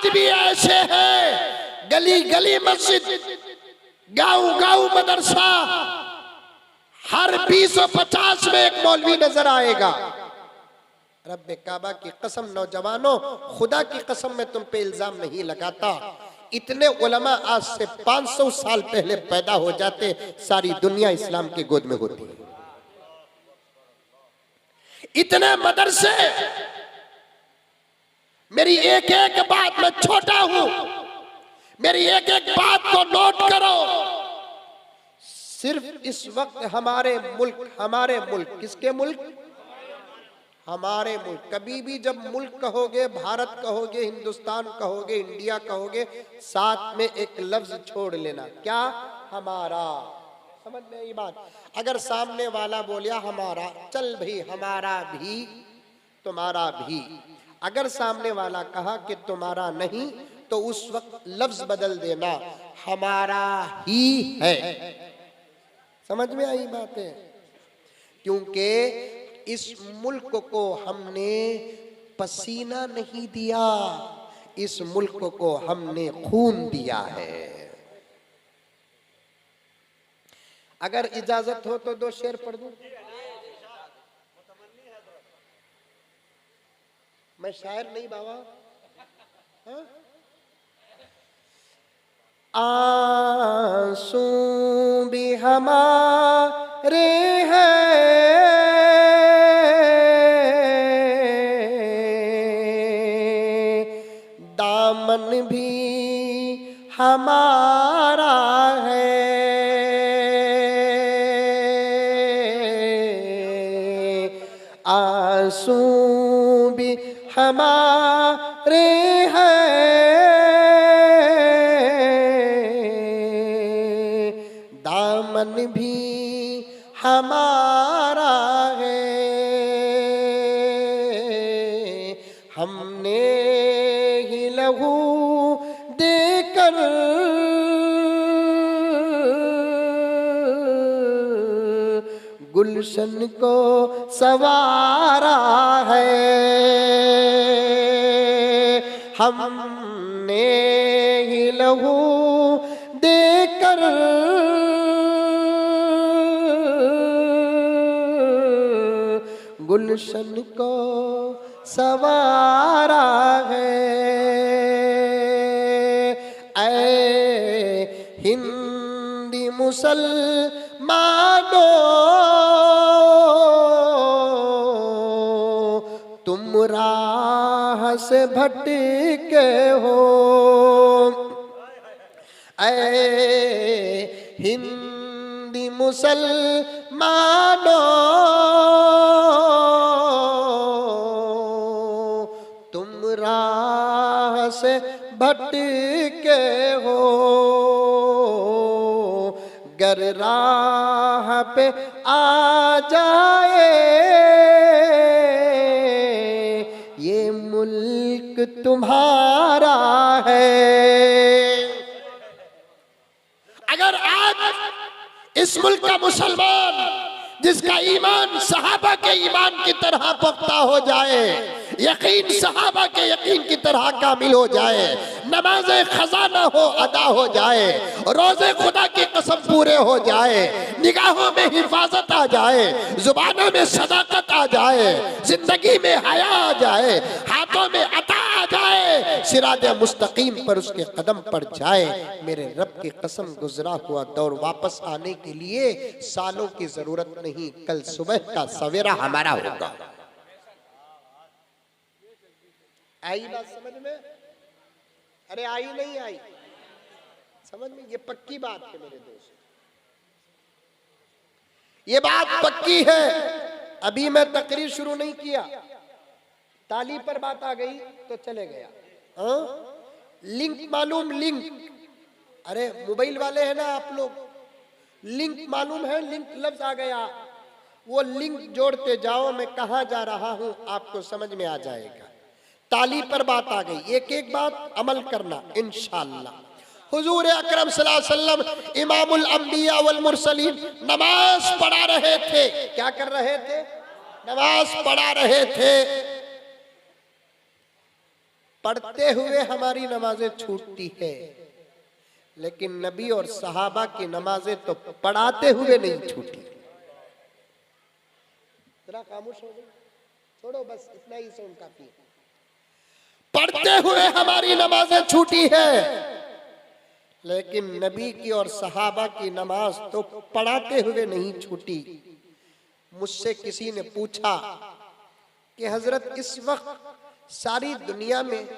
आज भी ऐसे हैं, गली गली मस्जिद, गांव गांव मदरसा, हर 20 और 50 में एक मौलवी नजर आएगा। रब्बे काबा की कसम नौजवानों, खुदा की कसम मैं तुम पे इल्जाम नहीं लगाता, इतने उलमा आज से 500 साल पहले पैदा हो जाते, सारी दुनिया इस्लाम की गोद में होती। इतने मदरसे, मेरी एक एक बात, मैं छोटा हूं, मेरी एक एक बात को नोट करो। सिर्फ इस वक्त हमारे मुल्क, किसके मुल्क? हमारे मुल्क। कभी भी जब मुल्क कहोगे, भारत कहोगे, हिंदुस्तान कहोगे, इंडिया कहोगे, साथ में एक लफ्ज छोड़ लेना, क्या? हमारा। समझ में आई बात? अगर सामने वाला बोलिया हमारा, चल भाई हमारा भी, तुम्हारा भी। अगर सामने वाला कहा कि तुम्हारा नहीं, तो उस वक्त लफ्ज बदल देना, हमारा ही है। समझ में आई बातें? क्योंकि इस मुल्क को हमने पसीना नहीं दिया, इस मुल्क को हमने खून दिया है। अगर इजाजत हो तो 2 शेर पढ़ दूं? मैं शायर नहीं बाबा। हाँ? आंसू भी हमारे हैं, दामन भी हमारा है, आंसू भी हमारे हैं, दामन भी हमारा है। हमने ही लहू देकर गुलशन को सवारा है, हमने ही लहू देकर गुलशन को सवारा है। ऐ हिंदी मुसलमानों, तुम राह से भटके हो, ऐ हिंदी मुसलमानों, तुम राह से भटके हो, गर राह पे आ जाए ये मुल्क तुम्हारा है। अगर आज इस मुल्क का मुसलमान जिसका ईमान सहाबा के ईमान की तरह पुख्ता हो जाए, यकीन सहाबा के यकीन की तरह कामिल हो जाए, नमाज़े खजाना हो अदा हो जाए, रोज़े खुदा की कसम पूरे हो जाए, निगाहों में हिफाजत आ जाए, जुबानों में सदाकत आ जाए, जिंदगी में हया आ जाए, हाथों में अता आ जाए, सिराते मुस्तकीम पर उसके कदम पड़ जाए, मेरे रब की कसम गुजरा हुआ दौर वापस आने के लिए सालों की जरूरत नहीं, कल सुबह का सवेरा हमारा होगा। आई बात समझ में? अरे आई नहीं आई समझ में? ये पक्की बात है मेरे दोस्त, ये बात पक्की है। अभी मैं तकरीर शुरू नहीं किया, ताली पर बात आ गई तो चले गया। हाँ? लिंक मालूम? लिंक, अरे मोबाइल वाले हैं ना आप लोग, लिंक मालूम है? लिंक लफ्ज आ गया, वो लिंक जोड़ते जाओ, मैं कहां जा रहा हूं आपको समझ में आ जाएगा। ताली पर बात आ गई, एक एक बात अमल करना इंशाअल्लाह। हुजूर अकरम सल्लल्लाहु अलैहि वसल्लम इमामुल अंबिया वल मुरसलीन नमाज पढ़ा रहे थे। क्या कर रहे थे? नमाज पढ़ा रहे थे। पढ़ते हुए हमारी नमाजें छूटती है, लेकिन नबी और सहाबा की नमाजें तो पढ़ाते हुए नहीं छूटी। जरा खामोश हो गए, छोड़ो बस इतना ही सुन काफी है। पढ़ते हुए हमारी नमाजें छूटी है, लेकिन नबी की और सहाबा की नमाज तो पढ़ाते हुए नहीं छूटी। मुझसे किसी ने पूछा कि हजरत इस वक्त सारी दुनिया में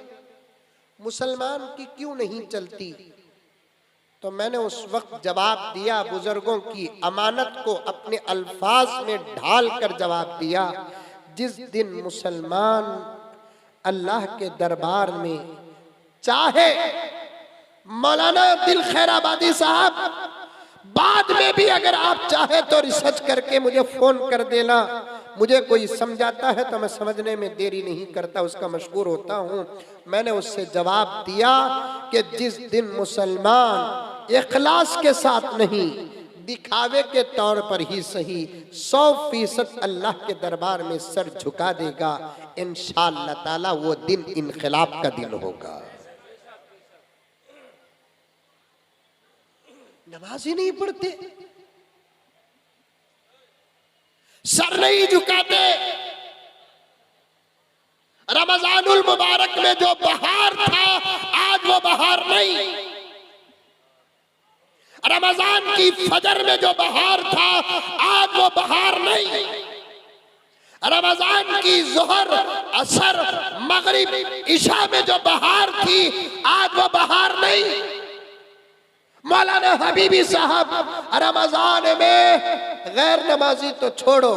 मुसलमान की क्यों नहीं चलती, तो मैंने उस वक्त जवाब दिया, बुजुर्गों की अमानत को अपने अल्फाज में ढाल कर जवाब दिया, जिस दिन मुसलमान अल्लाह के दरबार में चाहे मौलाना दिल खैराबादी साहब, बाद में भी अगर आप चाहे तो रिसर्च करके मुझे फोन कर देना, मुझे कोई समझाता है तो मैं समझने में देरी नहीं करता, उसका मशहूर होता हूं। मैंने उससे जवाब दिया कि जिस दिन मुसलमान इखलास के साथ नहीं, दिखावे के तौर पर ही सही 100% अल्लाह के दरबार में सर झुका देगा, इंशाअल्लाह ताला वो दिन इनकलाब का दिन होगा। नमाज ही नहीं पढ़ते, सर नहीं झुकाते। रमजानुल मुबारक में जो बहार था आज वो बहार नहीं, रमजान की फजर में जो बहार था आज वो बहार नहीं, रमजान की जोहर असर मगरिब इशा में जो बहार थी आज वो बहार नहीं। मौलाना हबीबी साहब रमजान में गैर नमाजी तो छोड़ो,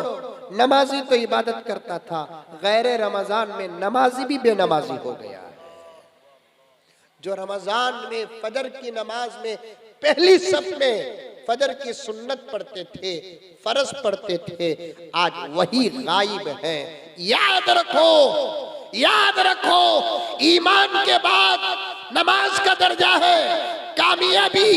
नमाजी तो इबादत करता था, गैर रमजान में नमाजी भी बेनमाजी हो गया। जो रमजान में फजर की नमाज में पहली सफ में फजर की सुन्नत पढ़ते थे, फर्ज पढ़ते थे, आज वही गायब है। याद रखो, याद रखो, ईमान के बाद नमाज का दर्जा है। कामयाबी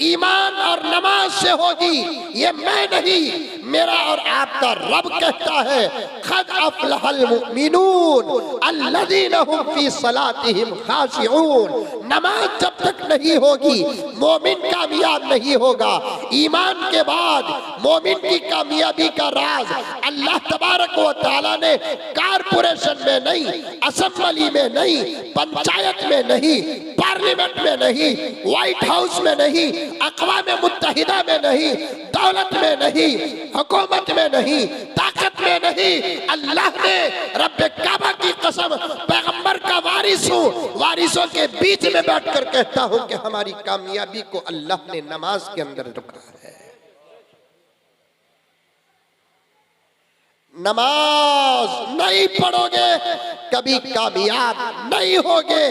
ईमान और नमाज से होगी, ये मैं नहीं, मेरा और आपका रब कहता है, क़द अफ़लहल मुमिनून अल्लज़ीना हुम फ़ी सलातिहिम ख़ाशिऊन। नमाज जब तक नहीं होगी मोमिन कामयाब नहीं होगा। ईमान के बाद मोमिन की कामयाबी का राज अल्लाह तबारक व तआला ने कारपोरेशन में नहीं, असेंबली में नहीं, पंचायत में नहीं, पार्लियामेंट में नहीं, व्हाइट हाउस में नहीं, अक़वाम मुत्तहिदा में नहीं, दौलत में नहीं, हुकूमत में नहीं, ताकत में नहीं, अल्लाह ने रब्बे काबा की कसम, पैगंबर का वारिस हूँ, वारिसों के बीच में बैठकर कहता हूँ कि हमारी कामयाबी को अल्लाह ने नमाज के अंदर रखा है। नमाज नहीं पढ़ोगे कभी कामयाब नहीं होगे।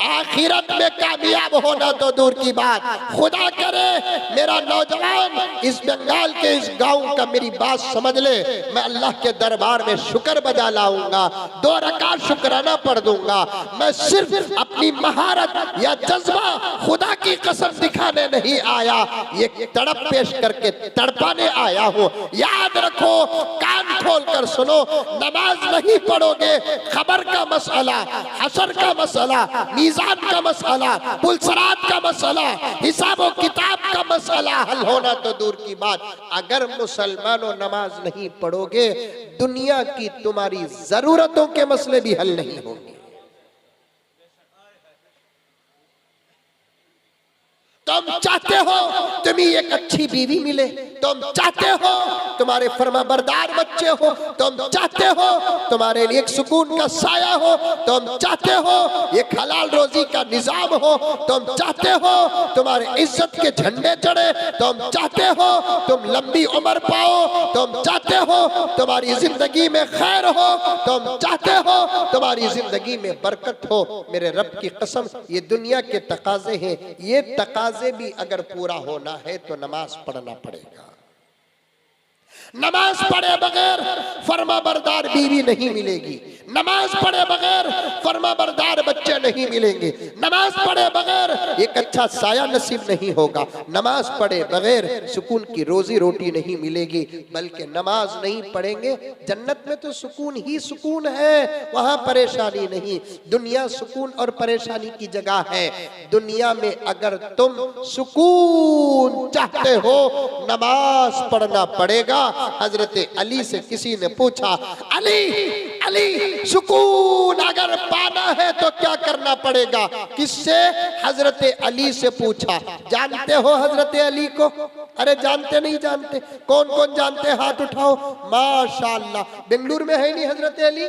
आखिरत में कामयाब होना तो दूर की बात, खुदा करे मेरा नौजवान इस बंगाल के इस गांव का मेरी बात समझ ले, मैं अल्लाह के दरबार में शुक्र बजा लाऊंगा, 2 रकात शुक्राना पढ़ दूंगा। मैं सिर्फ अपनी महारत या जज्बा खुदा की कसम दिखाने नहीं आया, ये तड़प पेश करके तड़पाने आया हूँ। याद रखो, कान खोल कर सुनो, नमाज नहीं पढ़ोगे खबर का मसला, हशर का मसला, मीज़ान का मसला, पुलसरात का मसला, हिसाब और किताब का मसला हल होना तो दूर की बात, अगर मुसलमानों नमाज नहीं पढ़ोगे दुनिया की तुम्हारी जरूरतों के मसले भी हल नहीं होंगे। तुम चाहते हो तुम्हें एक अच्छी बीवी मिले, तुम चाहते हो तुम्हारे फरमाबरदार बच्चे हो, तुम चाहते हो तुम्हारे लिए एक सुकून का साया हो, तुम चाहते हो एक हलाल रोजी का निजाम हो, तुम चाहते हो तुम्हारे इज्जत के झंडे चढ़े, तुम चाहते हो तुम लंबी उम्र पाओ, तुम चाहते हो तुम्हारी जिंदगी में खैर हो, तुम चाहते हो तुम्हारी जिंदगी में बरकत हो। मेरे रब की कसम ये दुनिया के तकाजे हैं, ये तकाजे भी अगर पूरा होना है तो नमाज पढ़ना पड़ेगा। नमाज पढ़े बगैर फर्माबरदार बीवी नहीं मिलेगी, नमाज पढ़े बगैर फर्माबरदार बच्चे नहीं मिलेंगे, नमाज पढ़े बगैर एक अच्छा साया नसीब नहीं होगा, नमाज पढ़े बगैर सुकून की रोजी रोटी नहीं मिलेगी। बल्कि नमाज नहीं पढ़ेंगे, जन्नत में तो सुकून ही सुकून है, वहां परेशानी नहीं। दुनिया सुकून और परेशानी की जगह है। दुनिया में अगर तुम सुकून चाहते हो, नमाज पढ़ना पड़ेगा। हजरत अली से किसी ने पूछा, अली अली सुकून अगर पाना है तो क्या करना पड़ेगा? किससे? हजरत अली से पूछा। जानते हो हजरत अली को? अरे जानते नहीं जानते? कौन कौन जानते? हाथ उठाओ। माशाअल्लाह, बेंगलुरु में है नहीं हजरत अली?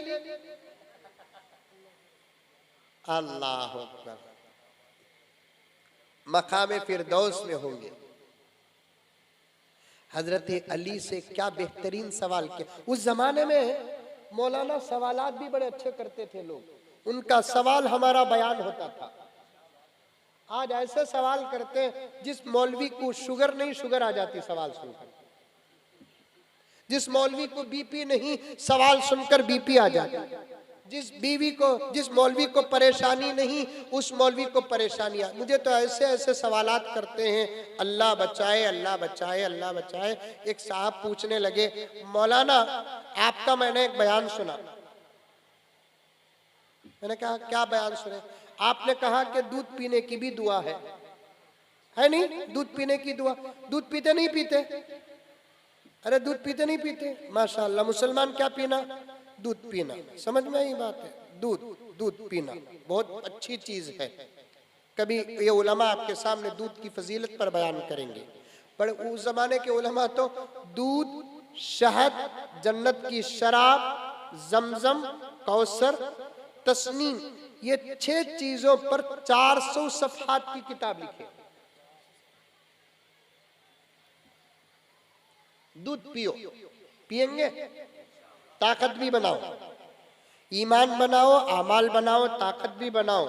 अल्लाह अकबर, मकाम फिरदौस में होंगे। हजरत अली से क्या बेहतरीन सवाल किया। उस जमाने में मौलाना सवालात भी बड़े अच्छे करते थे लोग, उनका सवाल हमारा बयान होता था। आज ऐसे सवाल करते हैं जिस मौलवी को शुगर नहीं, शुगर आ जाती सवाल सुनकर। जिस मौलवी को बीपी नहीं, सवाल सुनकर बीपी आ जाती। जिस मौलवी को परेशानी नहीं, उस मौलवी को परेशानी आ। मुझे तो ऐसे ऐसे सवालात करते हैं, अल्लाह बचाए अल्लाह बचाए अल्लाह बचाए। एक साहब पूछने लगे, मौलाना आपका मैंने एक बयान सुना। मैंने कहा क्या बयान सुने? आपने कहा कि दूध पीने की भी दुआ है नहीं? दूध पीने की दुआ। दूध पीते नहीं पीते? अरे दूध पीते नहीं पीते, माशाअल्लाह। मुसलमान क्या पीना? दूध पीना। समझ में आई बात है? दूध पीना बहुत अच्छी चीज है। कभी ये उलमा आपके सामने दूध की फजीलत पर बयान करेंगे। पर उस जमाने के उलमा तो दूध, शहद, जन्नत की शराब, जमजम, कौसर, तस्नीम, ये 6 चीजों पर 400 सफ़हात की किताब लिखी। दूध पियो, पिएंगे ताकत भी बनाओ, ईमान बनाओ, आमाल बनाओ, ताकत भी बनाओ।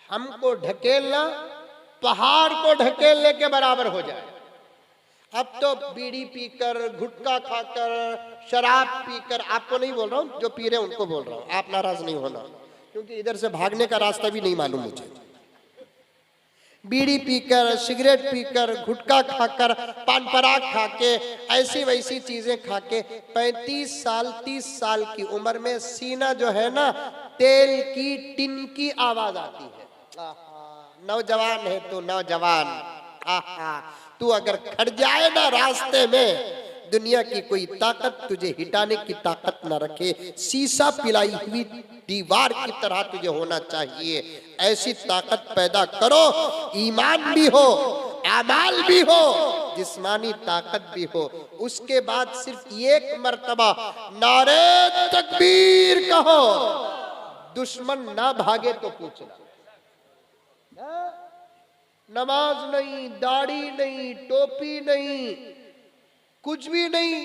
हमको ढकेलना पहाड़ को ढकेलने के बराबर हो जाए। अब तो बीड़ी पीकर, गुटखा खाकर, शराब पीकर, आपको नहीं बोल रहा हूं, जो पी रहे हैं उनको बोल रहा हूं, आप नाराज नहीं होना, क्योंकि इधर से भागने का रास्ता भी नहीं मालूम मुझे। बीड़ी पीकर, सिगरेट पीकर, गुटखा खाकर, पान पराग खाके, ऐसी वैसी चीजें खाके 35 साल 30 साल की उम्र में सीना जो है ना, तेल की टिन की आवाज आती है। नौजवान है तू, नौजवान। तू अगर खड़ जाए ना रास्ते में, दुनिया की कोई ताकत तुझे हिटाने की ताकत न रखे। शीशा पिलाई हुई दीवार की तरह तुझे होना चाहिए। ऐसी ताकत पैदा करो, ईमान भी हो, आमाल भी हो, जिस्मानी ताकत भी हो। उसके बाद सिर्फ एक मर्तबा नारे तकबीर कहो, दुश्मन ना भागे तो पूछना। नमाज नहीं, दाढ़ी नहीं, टोपी नहीं, कुछ भी नहीं,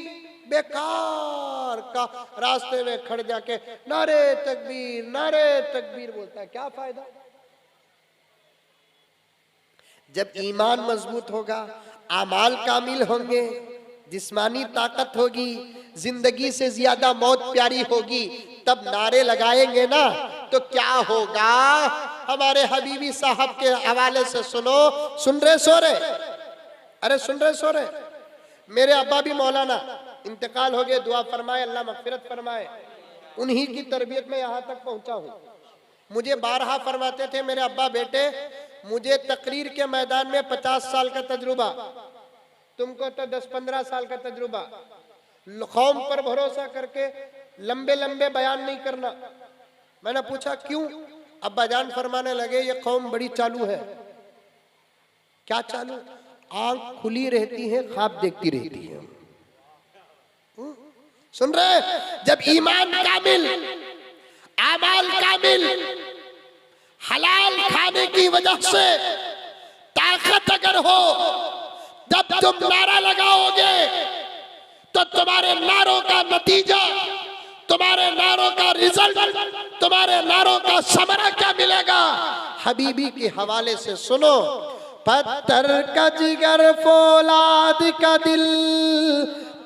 बेकार का रास्ते में खड़ जाके नारे तकबीर बोलता है, क्या फायदा? जब ईमान मजबूत होगा, आमाल कामिल होंगे, जिस्मानी ताकत होगी, जिंदगी से ज्यादा मौत प्यारी होगी, तब नारे लगाएंगे ना तो क्या होगा? हमारे हबीबी साहब के हवाले से सुनो। सुन रहे सो रहे? अरे सुन रहे सो रहे? मेरे अब्बा भी मौलाना, इंतकाल हो गए, दुआ फरमाए, अल्लाह मगफिरत फरमाए। उन्हीं की तरबियत में यहाँ तक पहुँचा हूँ। मुझे बारहा फरमाते थे मेरे अब्बा, बेटे मुझे तकरीर के मैदान में 50 साल का तजुर्बा, तुमको तो 10-15 साल का तजुर्बा। कौम पर भरोसा करके लंबे लंबे बयान नहीं करना। मैंने पूछा क्यों? अब्बा जान फरमाने लगे, ये कौम बड़ी चालू है। क्या चालू? आंख खुली रहती है, ख्वाब देखती रहती है। सुन रहे? जब ईमान कामिल, आमाल कामिल, हलाल खाने की वजह से ताकत अगर हो, जब तुम नारा लगाओगे तो तुम्हारे नारों का नतीजा, तुम्हारे नारों का रिजल्ट, तुम्हारे नारों का समरा क्या मिलेगा? हबीबी के हवाले से सुनो। पत्थर का जिगर, फौलाद का दिल,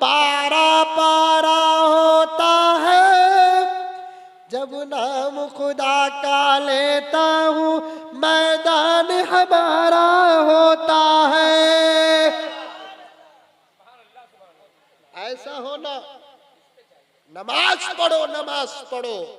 पारा पारा होता है जब नाम खुदा का लेता हूँ, मैदान हमारा होता है। ऐसा होना, नमाज पढ़ो, नमाज पढ़ो।